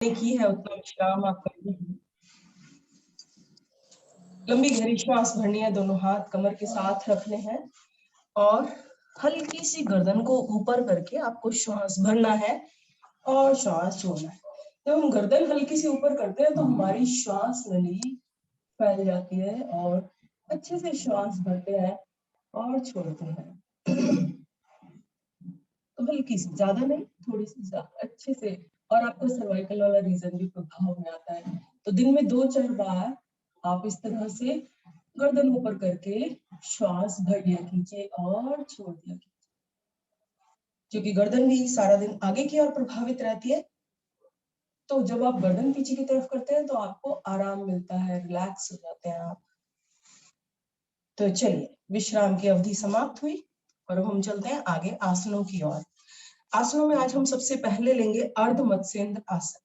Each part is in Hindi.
की है उतना विश्राम आप करनी है। लंबी गहरी श्वास भरनी है, दोनों हाथ कमर के साथ रखने हैं और हल्की सी गर्दन को ऊपर करके आपको श्वास भरना है और श्वास छोड़ना है। जब हम गर्दन हल्की सी ऊपर करते हैं तो हमारी श्वास नली फैल जाती है और अच्छे से श्वास भरते हैं और छोड़ते हैं। तो हल्की सी, ज्यादा नहीं, थोड़ी सी अच्छे से। और आपको सर्वाइकल वाला रीजन भी प्रभाव में आता है। तो दिन में 2-4 बार आप इस तरह से गर्दन ऊपर करके श्वास भर लिया कीजिए और छोड़ दिया कीजिए। क्योंकि गर्दन भी सारा दिन आगे की ओर प्रभावित रहती है, तो जब आप गर्दन पीछे की तरफ करते हैं तो आपको आराम मिलता है, रिलैक्स हो जाते हैं आप। तो चलिए, विश्राम की अवधि समाप्त हुई और अब हम चलते हैं आगे आसनों की ओर। आसनों में आज हम सबसे पहले लेंगे अर्ध मत्स्येंद्र आसन।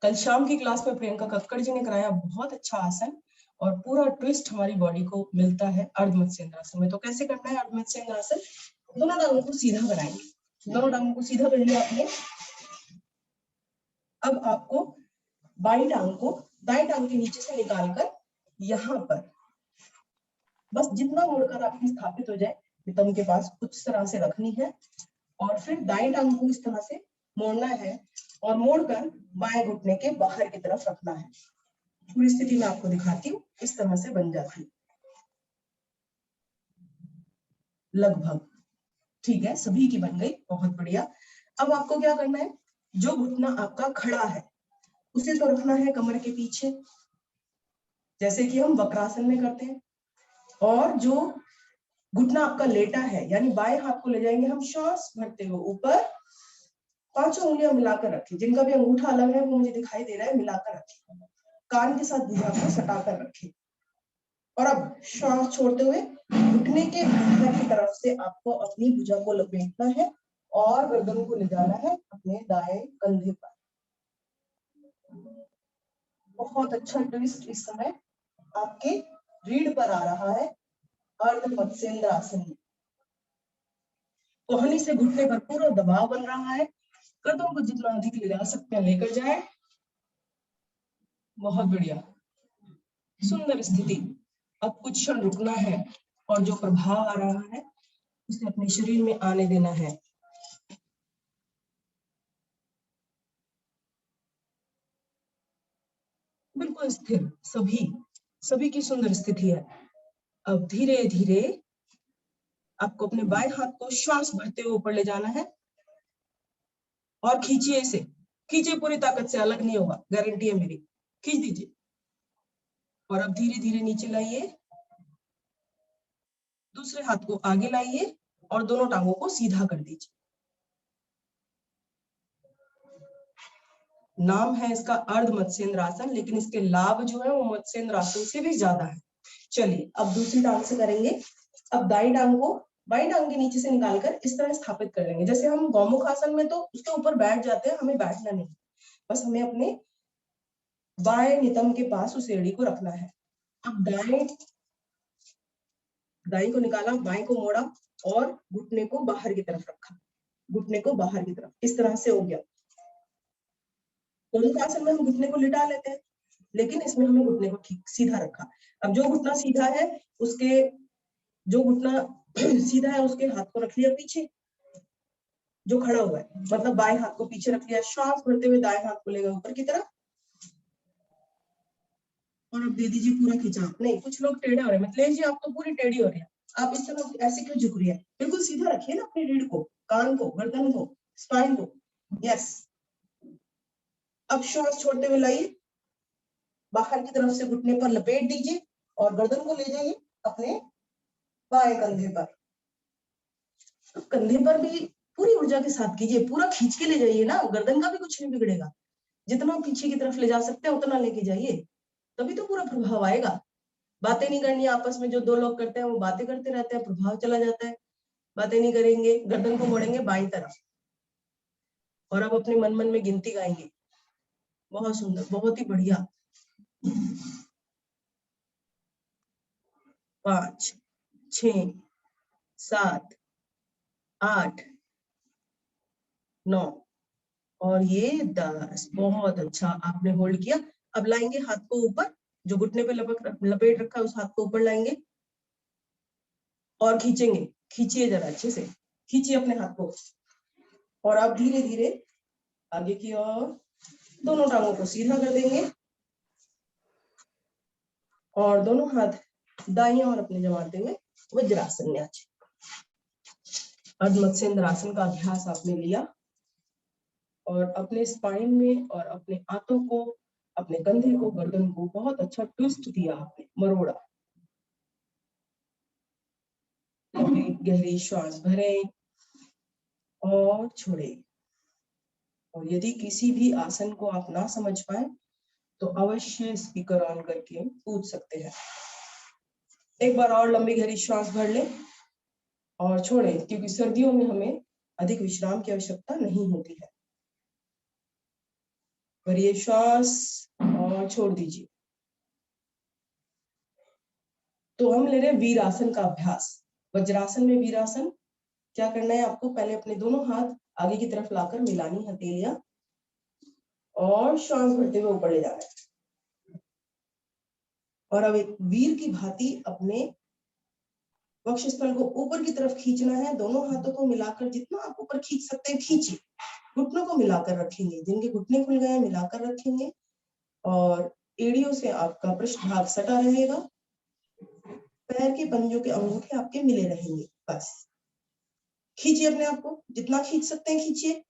कल शाम की क्लास में प्रियंका कक्कड़ जी ने कराया बहुत अच्छा आसन और पूरा ट्विस्ट हमारी बॉडी को मिलता है अर्ध मत्स्येंद्र आसन में। तो कैसे करना है अर्ध मत्स्येंद्र आसन? दोनों टांगों को सीधा बनाएंगे, दोनों टांगों को सीधा कर लिया आपने। अब आपको बाई टांग को दाई टांग के नीचे से निकालकर यहाँ पर बस जितना मुड़कर आपकी स्थापित हो जाए नितंब के पास उस तरह से रखनी है और फिर दाई टांग को इस तरह से मोड़ना है और मोड़कर बाएं घुटने के बाहर की तरफ रखना है। पूरी स्थिति में आपको दिखाती हूँ, इस तरह से बन जाती है लगभग। ठीक है, सभी की बन गई, बहुत बढ़िया। अब आपको क्या करना है, जो घुटना आपका खड़ा है उसे तो रखना है कमर के पीछे जैसे कि हम वक्रासन में करते हैं, और जो घुटना आपका लेटा है यानी बाएं हाथ को ले जाएंगे हम श्वास भरते हुए ऊपर, 5 उंगलियां मिलाकर रखें। जिनका भी अंगूठा अलग है वो मुझे दिखाई दे रहा है, मिलाकर रखें, कान के साथ भुजा को सटाकर रखें। और अब श्वास छोड़ते हुए घुटने के भीतर की तरफ से आपको अपनी भुजा को लपेटना है और गर्दन को ले जाना है अपने दाएं कंधे पर। बहुत अच्छा ट्विस्ट इस समय आपके रीढ़ पर आ रहा है अर्ध मत्स्येंद्र आसन में। कोहनी से घुटने पर पूरा दबाव बन रहा है, कदम को जितना अधिक ले जा सकते हैं लेकर जाए। बहुत बढ़िया, सुंदर स्थिति। अब कुछ क्षण रुकना है और जो प्रभाव आ रहा है उसे अपने शरीर में आने देना है। बिल्कुल स्थिर, सभी की सुंदर स्थिति है। अब धीरे धीरे आपको अपने बाएं हाथ को श्वास भरते हुए ऊपर ले जाना है और खींचिए इसे, खींचिए पूरी ताकत से, अलग नहीं होगा, गारंटी है मेरी। खींच दीजिए और अब धीरे धीरे नीचे लाइए, दूसरे हाथ को आगे लाइए और दोनों टांगों को सीधा कर दीजिए। नाम है इसका अर्ध मत्स्येंद्र आसन, लेकिन इसके लाभ जो है वो मत्स्येंद्र आसन से भी ज्यादा है। चलिए अब दूसरी टांग से करेंगे। अब दाई टांग को बाई टांग के नीचे से निकालकर इस तरह स्थापित कर लेंगे। जैसे हम गौमुख आसन में तो उसके ऊपर बैठ जाते हैं, हमें बैठना नहीं, बस हमें अपने बाएं नितंब के पास उस एड़ी को रखना है। अब दाई को निकाला, बाएं को मोड़ा और घुटने को बाहर की तरफ रखा, घुटने को बाहर की तरफ, इस तरह से हो गया। गौमुख आसन में हम घुटने को लिटा लेते हैं, लेकिन इसमें हमने घुटने को ठीक सीधा रखा। अब जो घुटना सीधा है उसके जो घुटना सीधा है उसके हाथ को रख लिया पीछे, जो खड़ा हुआ है मतलब बाएं हाथ को पीछे रख लिया, श्वास भरते हुए दाएं हाथ को ले गए ऊपर की तरफ और अब दे दीजिए पूरा खिंचाव। नहीं, कुछ लोग टेढ़े हो रहे हैं, मतलब जी आप तो पूरी टेढ़ी हो रही है, आप इस तरह ऐसे क्यों झुक रही है? बिल्कुल सीधा रखिए ना अपनी रीढ़ को, कान को, गर्दन को, स्पाइन को। यस, अब श्वास छोड़ते हुए लाइए, बाहर की तरफ से घुटने पर लपेट दीजिए और गर्दन को ले जाइए अपने बाएं कंधे पर। तो कंधे पर भी पूरी ऊर्जा के साथ कीजिए, पूरा खींच के ले जाइए ना, गर्दन का भी कुछ नहीं बिगड़ेगा। जितना पीछे की तरफ ले जा सकते हैं उतना लेके जाइए, तभी तो पूरा प्रभाव आएगा। बातें नहीं करनी आपस में, जो दो लोग करते हैं वो बातें करते रहते हैं, प्रभाव चला जाता है। बातें नहीं करेंगे, गर्दन को मोड़ेंगे बाईं तरफ और अब अपने मन मन में गिनती गाएंगे। बहुत सुंदर, बहुत ही बढ़िया। 5, 6, 7, 8, 9 और ये 10। बहुत अच्छा, आपने होल्ड किया। अब लाएंगे हाथ को ऊपर, जो घुटने पे लपेट रखा है उस हाथ को ऊपर लाएंगे और खींचेंगे। खींचिए जरा अच्छे से, खींचिए अपने हाथ को। और आप धीरे धीरे आगे की ओर दोनों टांगों को सीधा कर देंगे और दोनों हाथ दाईं ओर अपने जमाते हुए वज्रासन में आ जाए। अर्ध मत्स्येंद्रासन का अभ्यास आपने लिया और अपने स्पाइन में और अपने हाथों को, अपने कंधे को, गर्दन को बहुत अच्छा ट्विस्ट दिया आपने, मरोड़ा। गहरी श्वास भरें और छोड़ें। और यदि किसी भी आसन को आप ना समझ पाए तो अवश्य स्पीकर ऑन करके पूछ सकते हैं। एक बार और लंबी गहरी श्वास भर लें और छोड़ें, क्योंकि सर्दियों में हमें अधिक विश्राम की आवश्यकता नहीं होती है। भरिए श्वास और छोड़ दीजिए। तो हम ले रहे हैं वीरासन का अभ्यास। वज्रासन में वीरासन क्या करना है आपको, पहले अपने दोनों हाथ आगे की तरफ लाकर मिलानी हथेलियां और श्वास भरते हुए ऊपर ले जाना है। और अब एक वीर की भांति अपने वक्षस्थल को ऊपर की तरफ खींचना है। दोनों हाथों को मिलाकर जितना आप ऊपर खींच सकते हैं खींचिए। घुटनों को मिलाकर रखेंगे, जिनके घुटने खुल गए हैं मिलाकर रखेंगे और एड़ियों से आपका पृष्ठभाग सटा रहेगा। पैर के पंजों के अंगूठे आपके मिले रहेंगे। बस खींचिए अपने आप को, जितना खींच सकते हैं खींचिए।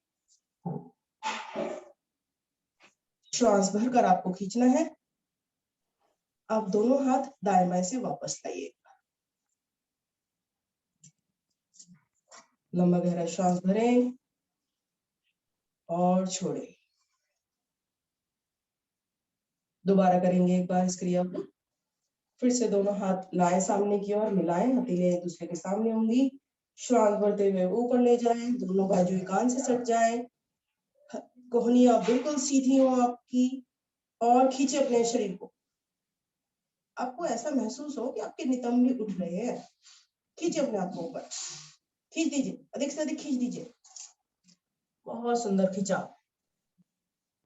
श्वास भरकर आपको खींचना है। आप दोनों हाथ दाएं बाएं से वापस लाइए। लंबा गहरा श्वास भरें और छोड़ें। दोबारा करेंगे एक बार इस क्रिया को। फिर से दोनों हाथ लाएं सामने की ओर, मिलाएं, हथेली एक दूसरे के सामने होंगी। श्वास भरते हुए ऊपर ले जाएं, दोनों बाजू कान से सट जाएं, कोहनियां बिल्कुल सीधी हो आपकी और खींचे अपने शरीर को। आपको ऐसा महसूस हो कि आपके नितंब भी उठ रहे हैं। खींचे अपने आप को ऊपर, खींच दीजिए, अधिक से अधिक खींच दीजिए। बहुत सुंदर खिंचा।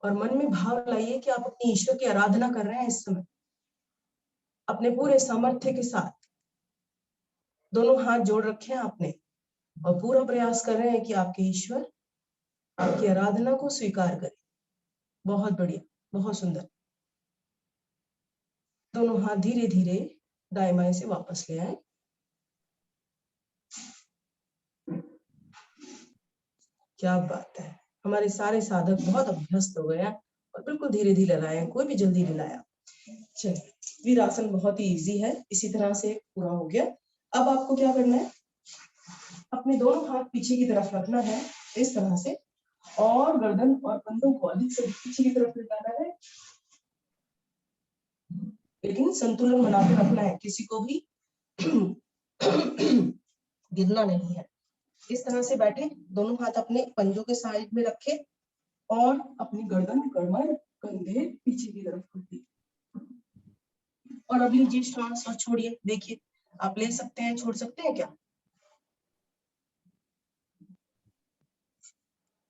और मन में भाव लाइए कि आप अपनी ईश्वर की आराधना कर रहे हैं इस समय, अपने पूरे सामर्थ्य के साथ। दोनों हाथ जोड़ रखे हैं आपने और पूरा प्रयास कर रहे हैं कि आपके ईश्वर आपकी आराधना को स्वीकार करें। बहुत बढ़िया, बहुत सुंदर। दोनों हाथ धीरे धीरे दाएं बाएं से वापस ले आए। क्या बात है, हमारे सारे साधक बहुत अभ्यस्त हो गए हैं और बिल्कुल धीरे धीरे लाए, कोई भी जल्दी नहीं लाया। चलिए, वीरासन बहुत ही इजी है। इसी तरह से पूरा हो गया। अब आपको क्या करना है, अपने दोनों हाथ पीछे की तरफ रखना है इस तरह से और गर्दन और कंधों को अधिक से पीछे की तरफ ले जाना है, लेकिन संतुलन बना के रखना है, किसी को भी गिरना नहीं है। इस तरह से बैठे, दोनों हाथ अपने पंजों के साइड में रखे और अपनी गर्दन, कमर, कंधे पीछे की तरफ कर दिए। और अब लीजिए श्वास और छोड़िए। देखिए, आप ले सकते हैं, छोड़ सकते हैं क्या?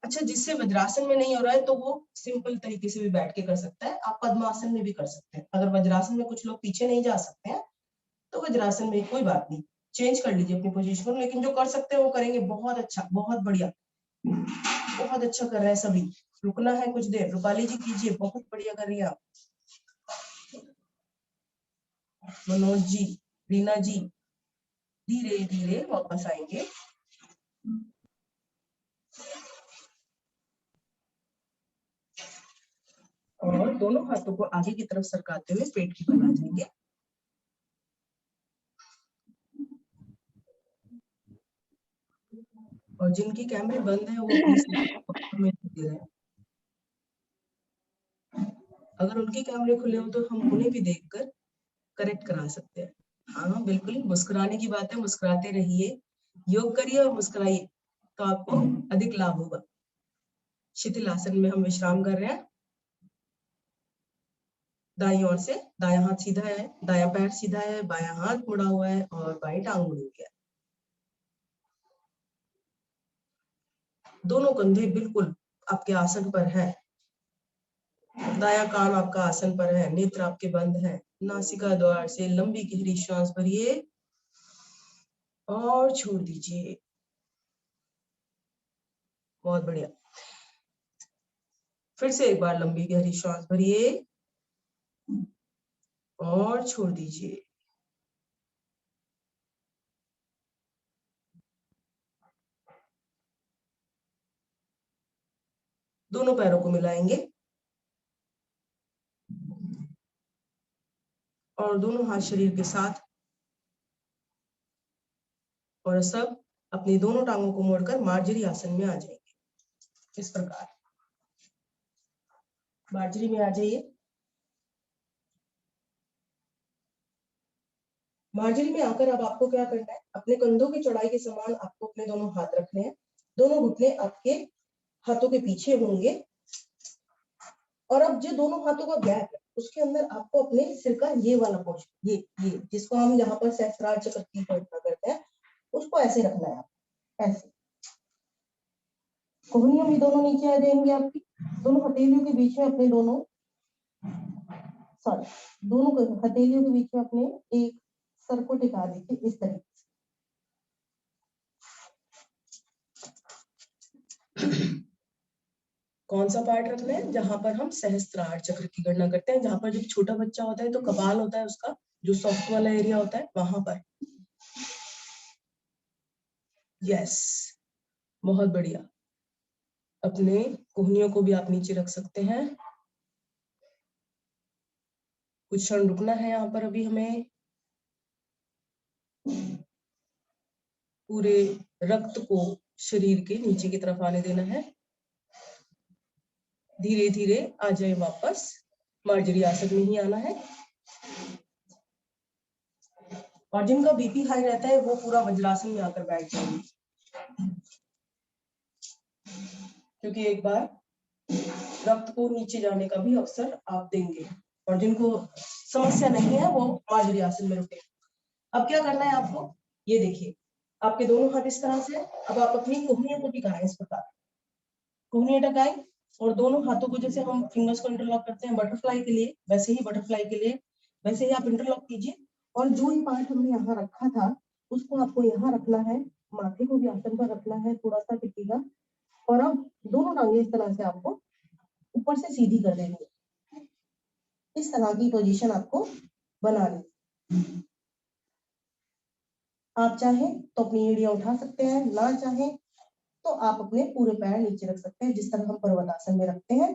अच्छा, जिससे वज्रासन में नहीं हो रहा है तो वो सिंपल तरीके से भी बैठ के कर सकता है। आप पद्मासन में भी कर सकते हैं। अगर वज्रासन में कुछ लोग पीछे नहीं जा सकते हैं तो वज्रासन में कोई बात नहीं, चेंज कर लीजिए अपनी पोजीशन। लेकिन जो कर सकते हैं वो करेंगे। बहुत अच्छा, बहुत बढ़िया, बहुत अच्छा कर रहे हैं सभी। रुकना है कुछ देर, रूपाली जी कीजिए, बहुत बढ़िया कर रही है आप। मनोज जी, रीना जी, धीरे धीरे वापस आएंगे। और दोनों हाथों को आगे की तरफ सरकाते हुए पेट की बल आ जाएंगे। और जिनके कैमरे बंद है वो अपनी दे रहे हैं। अगर उनके कैमरे खुले हो तो हम उन्हें भी देखकर करेक्ट करा सकते हैं। हाँ बिल्कुल, मुस्कुराने की बात है, मुस्कुराते रहिए, योग करिए और मुस्कुराइए तो आपको अधिक लाभ होगा। शिथिल आसन में हम विश्राम कर रहे हैं। दाईं ओर से दायां हाथ सीधा है, दायां पैर सीधा है, बायां हाथ मुड़ा हुआ है और बाईं टांग मुड़ी हुई है। दोनों कंधे बिल्कुल आपके आसन पर है, दायां कान आपका आसन पर है, नेत्र आपके बंद है। नासिका द्वार से लंबी गहरी श्वास भरिए और छोड़ दीजिए। बहुत बढ़िया। फिर से एक बार लंबी गहरी श्वास भरिए और छोड़ दीजिए। दोनों पैरों को मिलाएंगे और दोनों हाथ शरीर के साथ, और सब अपनी दोनों टांगों को मोड़कर मार्जरी आसन में आ जाएंगे। इस प्रकार मार्जरी में आ जाइए। मार्जरी में आकर अब आपको क्या करना है, अपने कंधों की चौड़ाई के समान आपको अपने दोनों हाथ रखने हैं। दोनों घुटने आपके हाथों के पीछे होंगे और अब जो दोनों हाथों का गैप है उसके अंदर आपको अपने सिर का ये वाला पोर्शन, ये जिसको हम यहाँ पर सहस्त्रार चक्र की कल्पना करते हैं, उसको ऐसे रखना है। ऐसे कोहनियां भी दोनों नीचे आ जाएंगी आपकी। दोनों हथेलियों के बीच में अपने दोनों हथेलियों के बीच में अपने एक सर को टिका दीजिए इस तरीके से। कौन सा पार्ट रखना है, जहां पर हम सहस्त्रार चक्र की गणना करते हैं, जहां पर जब छोटा बच्चा होता है तो कपाल होता है उसका, जो सॉफ्ट वाला एरिया होता है वहां पर। यस, बहुत बढ़िया। अपने कोहनियों को भी आप नीचे रख सकते हैं। कुछ क्षण रुकना है यहाँ पर। अभी हमें पूरे रक्त को शरीर के नीचे की तरफ आने देना है। धीरे धीरे आ जाए वापस, मार्जरी आसन में ही आना है। और जिनका बीपी हाई रहता है वो पूरा वज्रासन में आकर बैठ जाएंगे, क्योंकि एक बार रक्त को नीचे जाने का भी अवसर आप देंगे। और जिनको समस्या नहीं है वो मार्जरी आसन में रुके। अब क्या करना है आपको, ये देखिए, आपके दोनों हाथ इस तरह से। अब आप अपनी कोहनियों को टिकाएं इस प्रकार। कोहनियां टिकाएं और दोनों हाथों को, जैसे हम फिंगर्स को इंटरलॉक करते हैं बटरफ्लाई के लिए, वैसे ही बटरफ्लाई के लिए वैसे ही आप इंटरलॉक कीजिए। और जो ही पार्ट हमने यहाँ रखा था उसको आपको यहाँ रखना है। माथे को भी आसन पर रखना है, थोड़ा सा टिकेगा। और अब दोनों टांगे इस तरह से आपको ऊपर से सीधी कर देंगे। इस तरह की पोजीशन आपको बनानी। आप चाहें तो अपनी एड़ियां उठा सकते हैं, ना चाहें तो आप अपने पूरे पैर नीचे रख सकते हैं, जिस तरह हम पर्वतासन में रखते हैं।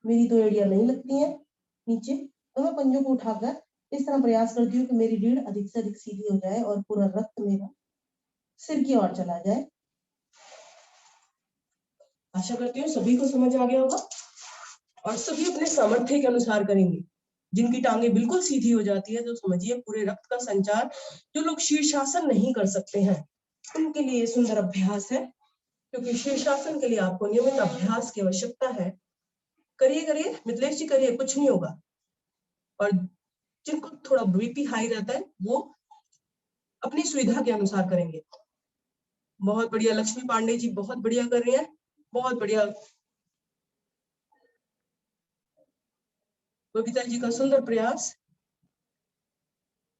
मेरी तो एड़ियां नहीं लगती हैं नीचे, तो मैं पंजों को उठाकर इस तरह प्रयास करती हूँ कि मेरी रीढ़ अधिक से अधिक सीधी हो जाए और पूरा रक्त मेरा सिर की ओर चला जाए। आशा करती हूँ सभी को समझ आ गया होगा और सभी अपने सामर्थ्य के अनुसार करेंगे। जिनकी टांगे बिल्कुल सीधी हो जाती है तो समझिए पूरे रक्त का संचार, जो लोग शीर्षासन नहीं कर सकते हैं उनके लिए सुंदर अभ्यास है, क्योंकि शीर्षासन के लिए आपको नियमित अभ्यास की आवश्यकता है। करिए करिए मिथिलेश जी, करिए, कुछ नहीं होगा। और जिनको थोड़ा बीपी हाई रहता है वो अपनी सुविधा के अनुसार करेंगे। बहुत बढ़िया, लक्ष्मी पांडे जी बहुत बढ़िया कर रही हैं, बहुत बढ़िया। बबीता जी का सुंदर प्रयास,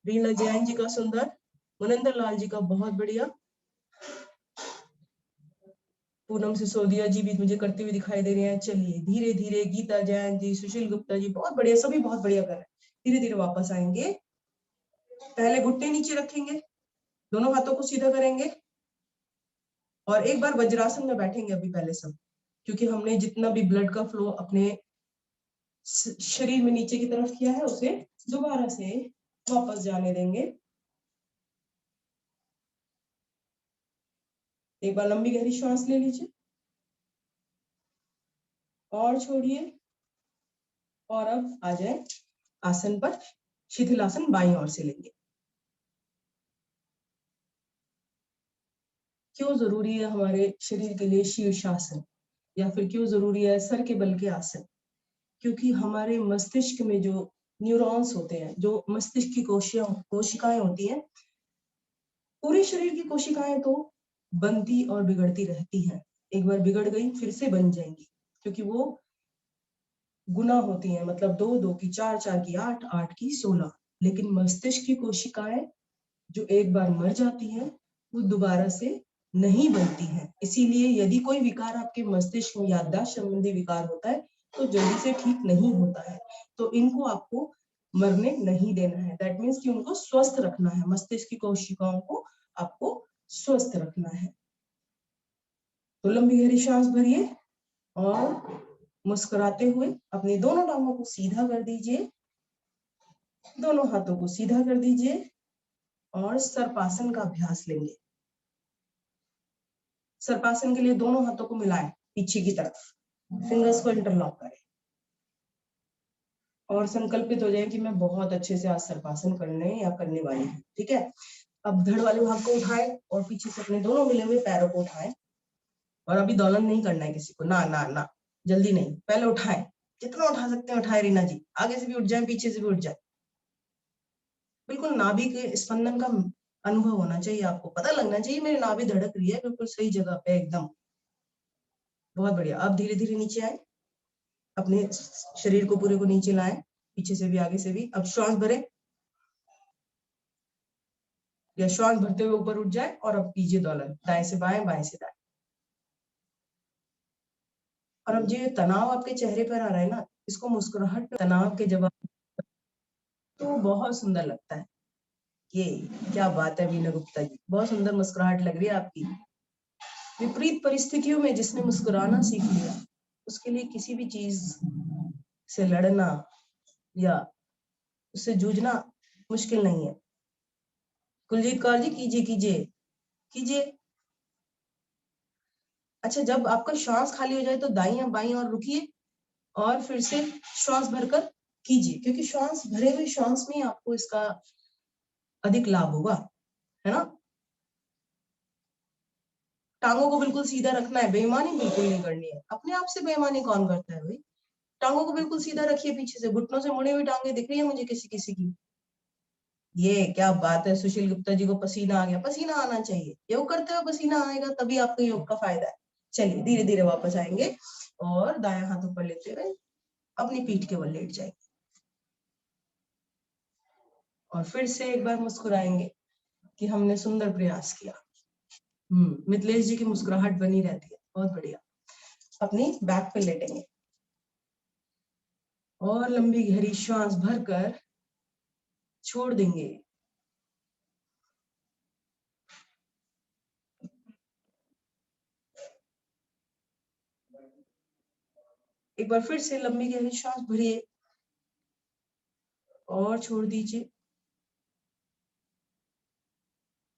रीना जैन जी का सुंदर, मुनिंदर लाल जी का बहुत बढ़िया, पूनम सिसोदिया जी भी मुझे करते हुए दिखाई दे रहे हैं। चलिए धीरे धीरे, गीता जैन जी, सुशील गुप्ता जी बहुत बढ़िया, सभी बहुत बढ़िया कर रहे हैं। धीरे धीरे वापस आएंगे। पहले घुटने नीचे रखेंगे, दोनों हाथों को सीधा करेंगे और एक बार वज्रासन में बैठेंगे अभी पहले सब, क्योंकि हमने जितना भी ब्लड का फ्लो अपने शरीर में नीचे की तरफ किया है उसे दोबारा से वापस जाने देंगे। एक बार लंबी गहरी श्वास ले लीजिए और छोड़िए। और अब आ जाए आसन पर। शिथिलासन बाईं ओर से लेंगे। क्यों जरूरी है हमारे शरीर के लिए शीर्षासन, या फिर क्यों जरूरी है सर के बल के आसन? क्योंकि हमारे मस्तिष्क में जो न्यूरॉन्स होते हैं, जो मस्तिष्क की कोशिकाएं होती हैं, पूरे शरीर की कोशिकाएं तो बनती और बिगड़ती रहती हैं। एक बार बिगड़ गई फिर से बन जाएंगी। क्योंकि वो गुना होती हैं, मतलब 2 2 की 4 4 की 8 8 की 16। लेकिन मस्तिष्क की कोशिकाएं जो एक बार मर जाती हैं वो दोबारा से नहीं बनती हैं। इसीलिए यदि कोई विकार आपके मस्तिष्क में याददाश्त संबंधी विकार होता है तो जल्दी से ठीक नहीं होता है। तो इनको आपको मरने नहीं देना है। दैट मीन्स कि उनको स्वस्थ रखना है, मस्तिष्क की कोशिकाओं को आपको स्वस्थ रखना है। तो लंबी गहरी सांस भरिए और मुस्कुराते हुए अपनी दोनों टांगों को सीधा कर दीजिए, दोनों हाथों को सीधा कर दीजिए और सर्पासन का अभ्यास लेंगे। सर्पासन के लिए दोनों हाथों को मिलाएं पीछे की तरफ, फिंगर्स को इंटरलॉक करें और संकल्पित हो जाए कि मैं बहुत अच्छे से आज सर्पासन करने या करने वाली हूँ। ठीक है, अब धड़ वाले भाग को उठाएं और पीछे से अपने दोनों मिले हुए पैरों को उठाएं। और अभी दौलन नहीं करना है किसी को, ना ना ना, जल्दी नहीं, पहले उठाएं, जितना उठा सकते हैं उठाए रीना जी। आगे से भी उठ जाए, पीछे से भी उठ जाए। बिल्कुल नाभि के स्पंदन का अनुभव होना चाहिए, आपको पता लगना चाहिए मेरी नाभि धड़क रही है बिल्कुल सही जगह पे एकदम। बहुत बढ़िया। अब धीरे धीरे नीचे आए, अपने शरीर को पूरे को नीचे लाएं, पीछे से भी आगे से भी। अब श्वास भरे या श्वास भरते हुए ऊपर उठ जाए और अब कीजिए दौलन, दाएं से बाएं, बाएं से दाएं। और अब जो तनाव आपके चेहरे पर आ रहा है ना, इसको मुस्कुराहट तनाव के जवाब तो बहुत सुंदर लगता है। ये क्या बात है वीना गुप्ता जी, बहुत सुंदर मुस्कुराहट लग रही है आपकी। विपरीत परिस्थितियों में जिसने मुस्कुराना सीख लिया उसके लिए किसी भी चीज से लड़ना या उससे जूझना मुश्किल नहीं है। कुलजीत कौर जी कीजिए कीजिए कीजिए। अच्छा, जब आपका श्वास खाली हो जाए तो दाईं या बाईं और रुकिए और फिर से श्वास भरकर कीजिए, क्योंकि श्वास भरे हुए श्वास में आपको इसका अधिक लाभ होगा, है ना। टांगों को बिल्कुल सीधा रखना है, बेईमानी बिल्कुल नहीं करनी है। अपने आप से बेईमानी कौन करता है भाई। टांगों को बिल्कुल सीधा रखिए, पीछे से घुटनों से मुड़ी हुई टांगे दिख रही है मुझे किसी किसी की। ये क्या बात है, सुशील गुप्ता जी को पसीना आ गया। पसीना आना चाहिए, योग करते हुए पसीना आएगा तभी आपको योग का फायदा है। चलिए धीरे धीरे वापस आएंगे और दायां हाथ ऊपर लेते हुए अपनी पीठ के बल लेट जाएंगे और फिर से एक बार मुस्कुराएंगे कि हमने सुंदर प्रयास किया। मिथिलेश जी की मुस्कुराहट बनी रहती है, बहुत बढ़िया। अपनी बैक पे लेटेंगे और लंबी गहरी श्वास भरकर छोड़ देंगे। एक बार फिर से लंबी गहरी श्वास भरिए और छोड़ दीजिए।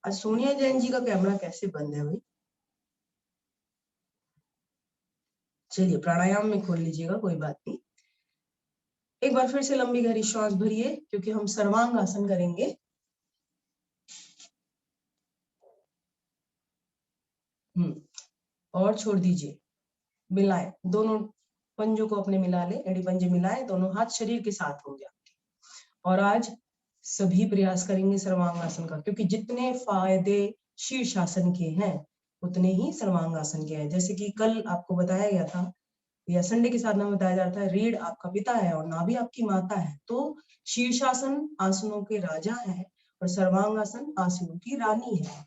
आज सोनिया जैन जी का कैमरा कैसे बंद है भाई। चलिए प्राणायाम में खोल लीजिएगा, कोई बात नहीं। एक बार फिर से लंबी गहरी श्वास भरिए क्योंकि हम सर्वांग आसन करेंगे। और छोड़ दीजिए। मिलाएं, दोनों पंजों को अपने मिला ले, एड़ी पंजे मिलाएं, दोनों हाथ शरीर के साथ होंगे आपके। और आज सभी प्रयास करेंगे सर्वांगासन का, क्योंकि जितने फायदे शीर्षासन के हैं उतने ही सर्वांगासन के हैं। जैसे कि कल आपको बताया गया था या संडे के साथ में बताया जाता है, रीढ़ आपका पिता है और नाभि आपकी माता है। तो शीर्षासन आसनों के राजा है और सर्वांगासन आसनों की रानी है,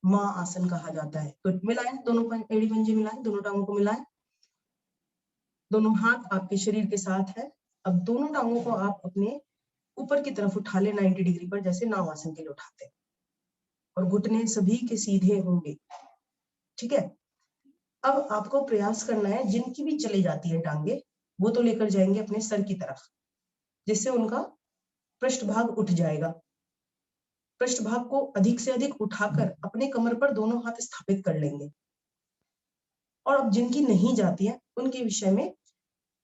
माँ आसन कहा जाता है। तो मिलाएं, दोनों एड़ी पंजे मिलाएं, दोनों टांगों को मिलाएं, दोनों हाथ आपके शरीर के साथ है। अब दोनों टांगों को आप अपने ऊपर की तरफ उठा ले 90 डिग्री पर, जैसे नाव आसन के लिए उठाते हैं, और घुटने सभी के सीधे होंगे। ठीक है, अब आपको प्रयास करना है, जिनकी भी चली जाती है टांगे वो तो लेकर जाएंगे अपने सर की तरफ, जिससे उनका पृष्ठभाग उठ जाएगा। पृष्ठभाग को अधिक से अधिक उठाकर अपने कमर पर दोनों हाथ स्थापित कर लेंगे। और अब जिनकी नहीं जाती है उनके विषय में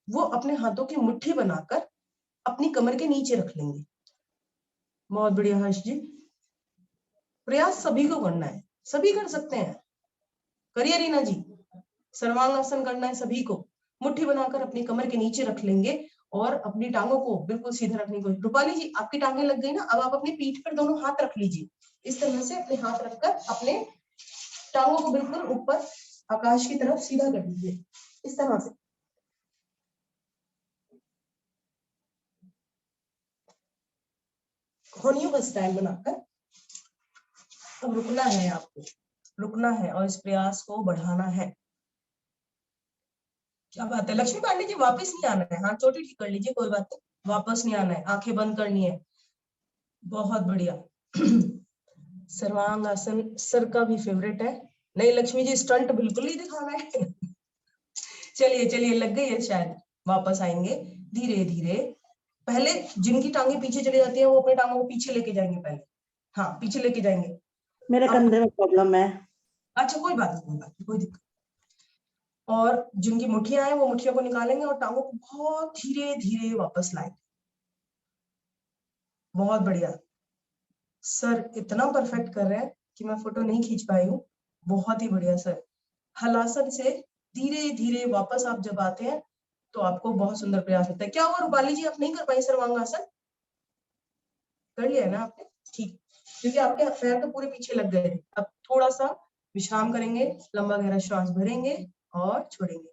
वो अपने हाथों की मुट्ठी बनाकर अपनी कमर के नीचे रख लेंगे। बहुत बढ़िया हर्ष जी। प्रयास सभी को करना है, सभी कर सकते हैं। करिए रीना जी, सर्वांगासन करना है सभी को। मुट्ठी बनाकर अपनी कमर के नीचे रख लेंगे और अपनी टांगों को बिल्कुल सीधा रखने को। रूपाली जी आपकी टांगे लग गई ना, अब आप अपनी पीठ पर दोनों हाथ रख लीजिए। इस तरह से अपने हाथ रखकर अपने टांगों को बिल्कुल ऊपर आकाश की तरफ सीधा कर दीजिए, इस तरह से। भौनियों का स्टैंड बनाकर अब रुकना है, आपको रुकना है और इस प्रयास को बढ़ाना है। क्या बात है लक्ष्मी पांडे जी, वापस नहीं आना है। हाँ चोटी ठीक कर लीजिए, कोई बात नहीं, वापस नहीं आना है, आंखें बंद करनी है। बहुत बढ़िया। सर्वांगासन सर का भी फेवरेट है। नहीं लक्ष्मी जी, स्टंट बिल्कुल नहीं दिखाना है। चलिए चलिए, लग गई है शायद, वापस आएंगे धीरे धीरे। पहले जिनकी टांगे पीछे चली जाती है वो अपने टांगों को पीछे लेके जाएंगे पहले। हाँ पीछे लेके जाएंगे। मेरे कंधे में प्रॉब्लम है। अच्छा कोई बात नहीं, कोई बात नहीं, कोई दिक्कत। और जिनकी मुठ्ठियां हैं वो मुठ्ठियों को निकालेंगे और टांगों को बहुत धीरे धीरे वापस लाएंगे। बहुत बढ़िया सर, इतना परफेक्ट कर रहे हैं कि मैं फोटो नहीं खींच पाई हूँ। बहुत ही बढ़िया सर। हलासन से धीरे धीरे वापस आप जब आते हैं तो आपको बहुत सुंदर प्रयास होता है। क्या हुआ रूपाली जी, आप नहीं कर पाई सर्वांगासन? कर लिया है ना आपने? ठीक, क्योंकि आपके पैर तो पूरे पीछे लग गए थे। अब थोड़ा सा विश्राम करेंगे, लंबा गहरा श्वास भरेंगे और छोड़ेंगे।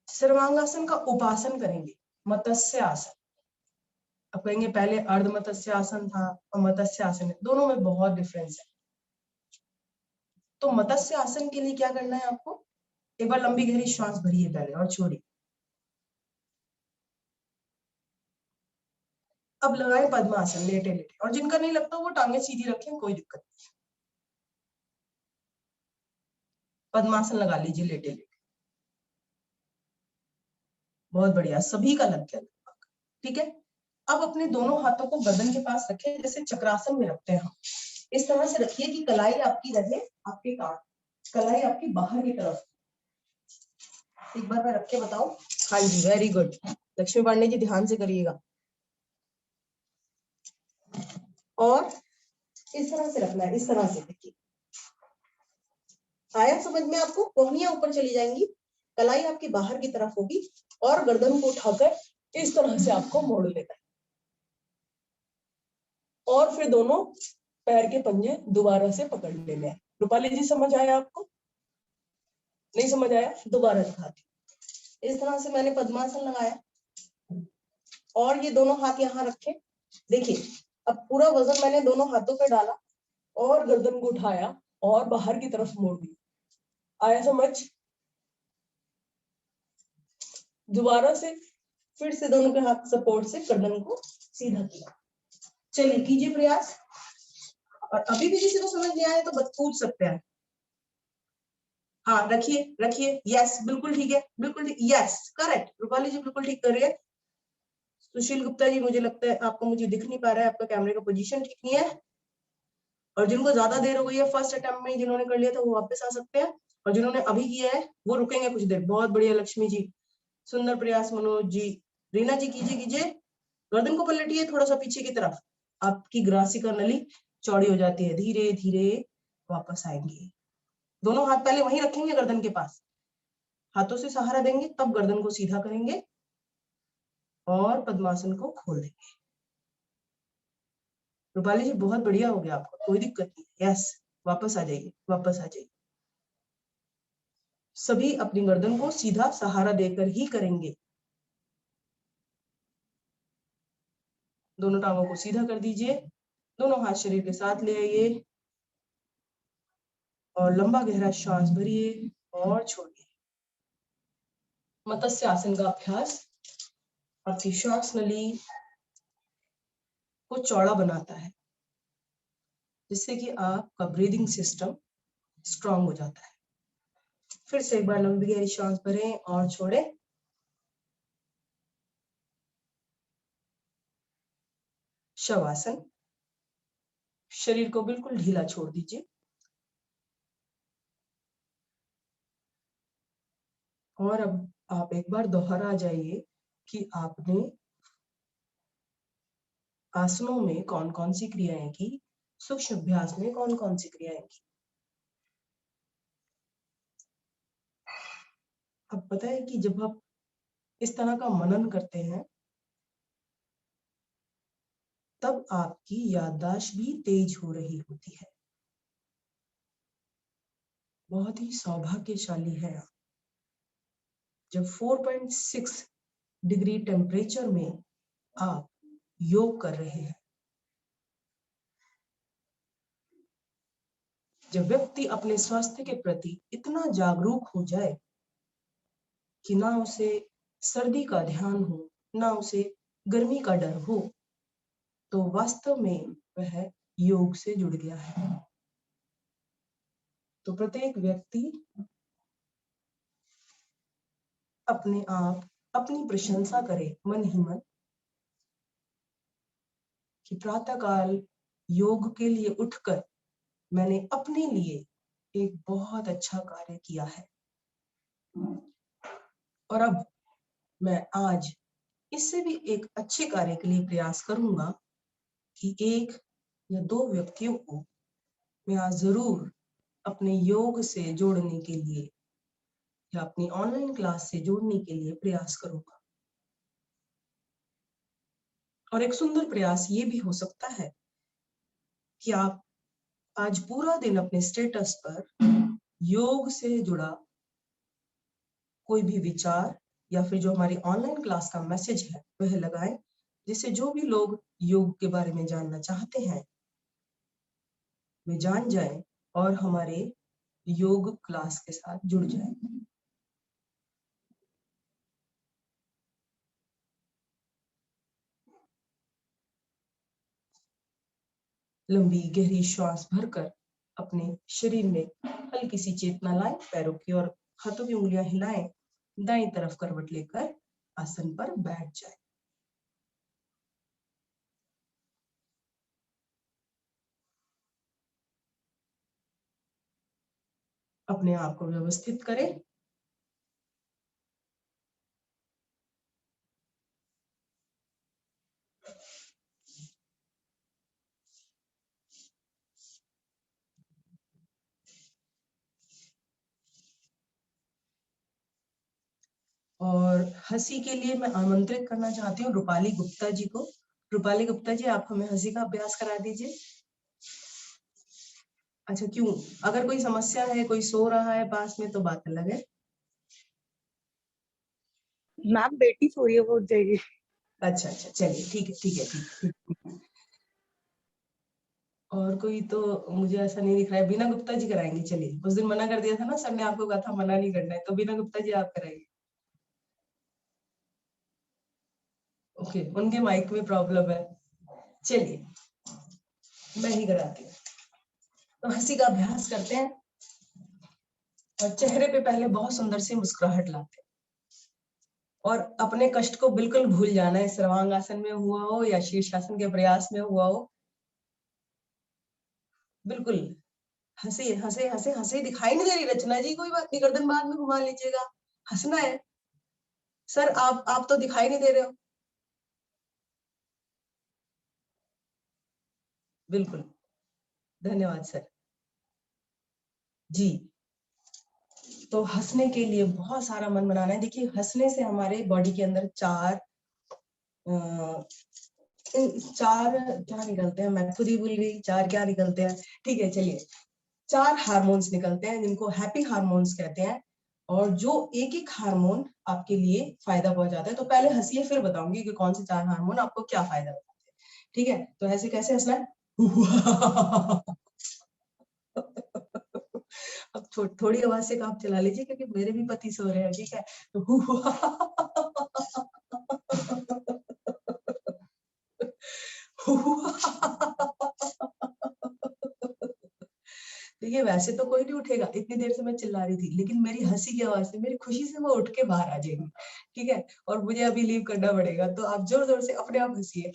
सर्वांगासन का उपासन करेंगे, मत्स्य आसन। अब कहेंगे पहले अर्ध मत्स्य आसन था और मत्स्य आसन है, दोनों में बहुत डिफरेंस है। तो मत्स्य आसन के लिए क्या करना है आपको, एक बार लंबी गहरी श्वास भरिए पहले और छोड़िए। अब लगाए पद्मासन लेटे लेटे, और जिनका नहीं लगता वो टांगे सीधी रखें, कोई दिक्कत नहीं। पद्मासन लगा लीजिए लेटे लेटे। बहुत बढ़िया, सभी का लग गया। ठीक है, अब अपने दोनों हाथों को गर्दन के पास रखें, जैसे चक्रासन में रखते हैं हम। इस तरह से रखिए कि कलाई आपकी रहे आपके कान, कलाई आपकी बाहर की तरफ। एक बार मैं रख के बताऊं? हाँ जी, वेरी गुड। लक्ष्मी पांडे जी ध्यान से करिएगा। और इस तरह से रखना है, इस तरह से देखिए। आया समझ में आपको? कोहनियां ऊपर चली जाएंगी, कलाई आपकी बाहर की तरफ होगी और गर्दन को उठाकर इस तरह से आपको मोड़ लेना है। और फिर दोनों पैर के पंजे दोबारा से पकड़ लेने हैं। रूपाली जी समझ आया आपको? नहीं समझ आया? दोबारा दिखाती हूँ। इस तरह से मैंने पद्मासन लगाया और ये दोनों हाथ यहाँ रखे। देखिए अब पूरा वजन मैंने दोनों हाथों पे डाला और गर्दन को उठाया और बाहर की तरफ मोड़ दिया। आया समझ? दोबारा से फिर से दोनों के हाथ सपोर्ट से गर्दन को सीधा किया। चलिए कीजिए प्रयास। और अभी भी किसी को समझ नहीं आया तो बस पूछ सकते हैं। हाँ रखिए रखिए, यस बिल्कुल ठीक है, बिल्कुल ठीक, यस करेक्ट, रूपाली जी बिल्कुल ठीक कर रही है। सुशील गुप्ता जी, मुझे लगता है आपको मुझे दिख नहीं पा रहा है, आपका कैमरे का पोजीशन ठीक नहीं है। और जिनको ज्यादा देर हो गई है फर्स्ट अटेम्प्ट में जिन्होंने कर लिया था वो वापस आ सकते हैं, और जिन्होंने अभी किया है वो रुकेंगे कुछ देर। बहुत बढ़िया लक्ष्मी जी, सुंदर प्रयास मनोज जी। रीना जी कीजिए कीजिए, गर्दन को पलटिए थोड़ा सा पीछे की तरफ, आपकी ग्रासिका नली चौड़ी हो जाती है। धीरे धीरे वापस आएंगे, दोनों हाथ पहले वहीं रखेंगे गर्दन के पास, हाथों से सहारा देंगे, तब गर्दन को सीधा करेंगे और पद्मासन को खोल देंगे। रूपाली जी बहुत बढ़िया हो गया आपको, कोई दिक्कत नहीं। यस, वापस आ जाइए, वापस आ जाइए। सभी अपनी गर्दन को सीधा सहारा देकर ही करेंगे। दोनों टांगों को सीधा कर दीजिए, दोनों हाथ शरीर के साथ ले आइए और लंबा गहरा श्वास भरिए और छोड़िए। मत्स्य आसन का अभ्यास आपकी श्वास नली को चौड़ा बनाता है, जिससे कि आपका ब्रीदिंग सिस्टम स्ट्रांग हो जाता है। फिर से एक बार लंबी गहरी श्वास भरें और छोड़ें। शवासन, शरीर को बिल्कुल ढीला छोड़ दीजिए और अब आप एक बार दोहरा जाइए कि आपने आसनों में कौन कौन सी क्रियाएं की, सूक्ष्म अभ्यास में कौन कौन सी क्रियाएं की। अब पता है कि जब आप इस तरह का मनन करते हैं तब आपकी याददाश्त भी तेज हो रही होती है। बहुत ही सौभाग्यशाली है आप जब 4.6 डिग्री टेम्परेचर में आप योग कर रहे हैं। जब व्यक्ति अपने स्वास्थ्य के प्रति इतना जागरूक हो जाए कि ना उसे सर्दी का ध्यान हो, ना उसे गर्मी का डर हो, तो वास्तव में वह योग से जुड़ गया है। तो प्रत्येक व्यक्ति अपने आप अपनी प्रशंसा करे मन ही मन कि प्रातःकाल योग के लिए उठकर मैंने अपने लिए एक बहुत अच्छा कार्य किया है और अब मैं आज इससे भी एक अच्छे कार्य के लिए प्रयास करूंगा कि एक या दो व्यक्तियों को मैं आज जरूर अपने योग से जोड़ने के लिए या अपनी ऑनलाइन क्लास से जोड़ने के लिए प्रयास करूंगा। और एक सुंदर प्रयास ये भी हो सकता है कि आप आज पूरा दिन अपने स्टेटस पर योग से जुड़ा कोई भी विचार या फिर जो हमारी ऑनलाइन क्लास का मैसेज है वह लगाएं, जिससे जो भी लोग योग के बारे में जानना चाहते हैं वे जान जाएं और हमारे योग क्लास के साथ जुड़ जाएं। लंबी गहरी श्वास भरकर अपने शरीर में हल्की सी चेतना लाएं, पैरों की और हाथों की उंगलियां हिलाएं, दाईं तरफ करवट लेकर आसन पर बैठ जाएं। अपने आप को व्यवस्थित करें। और हंसी के लिए मैं आमंत्रित करना चाहती हूँ रूपाली गुप्ता जी को। रूपाली गुप्ता जी, आप हमें हंसी का अभ्यास करा दीजिए। अच्छा, क्यों? अगर कोई समस्या है, कोई सो रहा है पास में तो बात अलग है। मैम बेटी सो रही है, वो उठ जाएगी। अच्छा अच्छा, चलिए ठीक है ठीक है ठीक है। और कोई तो मुझे ऐसा नहीं दिख रहा है। बीना गुप्ता जी कराएंगे। चलिए, उस दिन मना कर दिया था ना सर ने, आपको कहा था मना नहीं करना है, तो बीना गुप्ता जी आप कराएंगे। ओके, उनके माइक में प्रॉब्लम है। चलिए मैं ही कराती हूँ। तो हंसी का अभ्यास करते हैं और चेहरे पे पहले बहुत सुंदर सी मुस्कुराहट लाते हैं और अपने कष्ट को बिल्कुल भूल जाना है। सर्वांगासन में हुआ हो या शीर्षासन के प्रयास में हुआ हो, बिल्कुल हंसे हंसे हंसे हंसे। दिखाई नहीं दे रही रचना जी? कोई बात नहीं, गर्दन बाद में घुमा लीजिएगा, हंसना है। सर आप तो दिखाई नहीं दे रहे हो। बिल्कुल, धन्यवाद सर जी। तो हंसने के लिए बहुत सारा मन बनाना है। देखिए, हंसने से हमारे बॉडी के अंदर चार क्या निकलते हैं, मैं खुद ही भूल गई चार क्या निकलते हैं। ठीक है, चलिए, चार हार्मोन्स निकलते हैं जिनको हैप्पी हार्मोन्स कहते हैं। और जो एक एक हार्मोन आपके लिए फायदा पहुंचाता है। तो पहले हंसिए, फिर बताऊंगी कि कौन से चार हार्मोन आपको क्या फायदा बताते हैं। ठीक है, तो ऐसे कैसे हंसना है? अब थोड़ी आवाज से काम चला लीजिए क्योंकि मेरे भी पति सो रहे हैं। ठीक है, देखिए, वैसे तो कोई नहीं उठेगा, इतनी देर से मैं चिल्ला रही थी, लेकिन मेरी हंसी की आवाज से, मेरी खुशी से वो उठ के बाहर आ जाएगी। ठीक है, और मुझे अभी लीव करना पड़ेगा, तो आप जोर जोर से अपने आप हंसिए।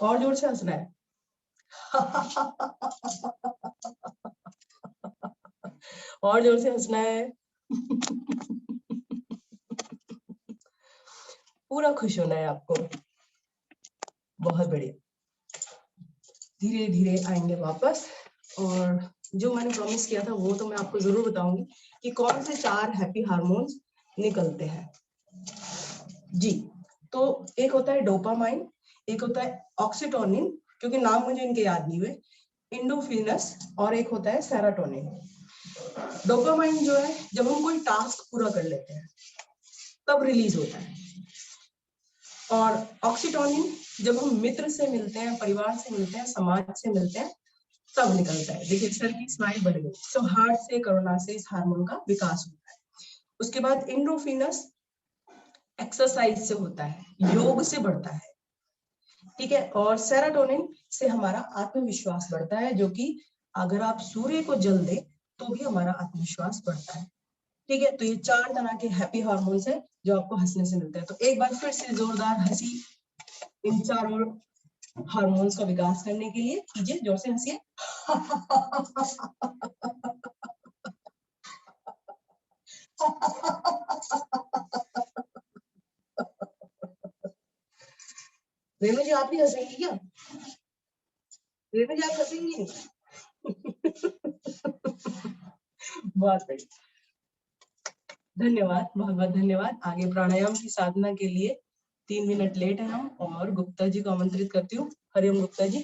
और जोर से हंसना है। और जोर से हंसना है। पूरा खुश होना है आपको। बहुत बढ़िया। धीरे धीरे आएंगे वापस। और जो मैंने प्रॉमिस किया था वो तो मैं आपको जरूर बताऊंगी कि कौन से चार हैप्पी हार्मोन्स निकलते हैं जी। तो एक होता है डोपामाइन, एक होता है ऑक्सीटोनिन, क्योंकि नाम मुझे इनके याद नहीं हुए, इंडोफिनस, और एक होता है सेरोटोनिन। डोपामाइन जो है जब हम कोई टास्क पूरा कर लेते हैं तब रिलीज होता है, और ऑक्सीटोसिन जब हम मित्र से मिलते हैं, परिवार से मिलते हैं, समाज से मिलते हैं, तब निकलता है। देखिए सर की स्माइल बढ़ गई। सो हार्ट से, कोरोना से इस हार्मोन का विकास होता है। उसके बाद एंडोर्फिनस एक्सरसाइज से होता है, योग से बढ़ता है, ठीक है। और सेरोटोनिन से हमारा आत्मविश्वास बढ़ता है, जो कि अगर आप सूर्य को जल दे तो भी हमारा आत्मविश्वास बढ़ता है, ठीक है। तो ये 4 तरह के हैप्पी हार्मोन्स है जो आपको हंसने से मिलते हैं। तो एक बार फिर से जोरदार हंसी इन चारों हार्मोन्स का विकास करने के लिए कीजिए, जोर से हंसिए। रेणु जी आप भी हंसेंगी क्या? रेणु जी आप हंसेंगी? बहुत बढ़िया, धन्यवाद, बहुत बहुत धन्यवाद। आगे प्राणायाम की साधना के लिए 3 मिनट लेट है हम, और गुप्ता जी को आमंत्रित करती हूँ। हरिओम गुप्ता जी।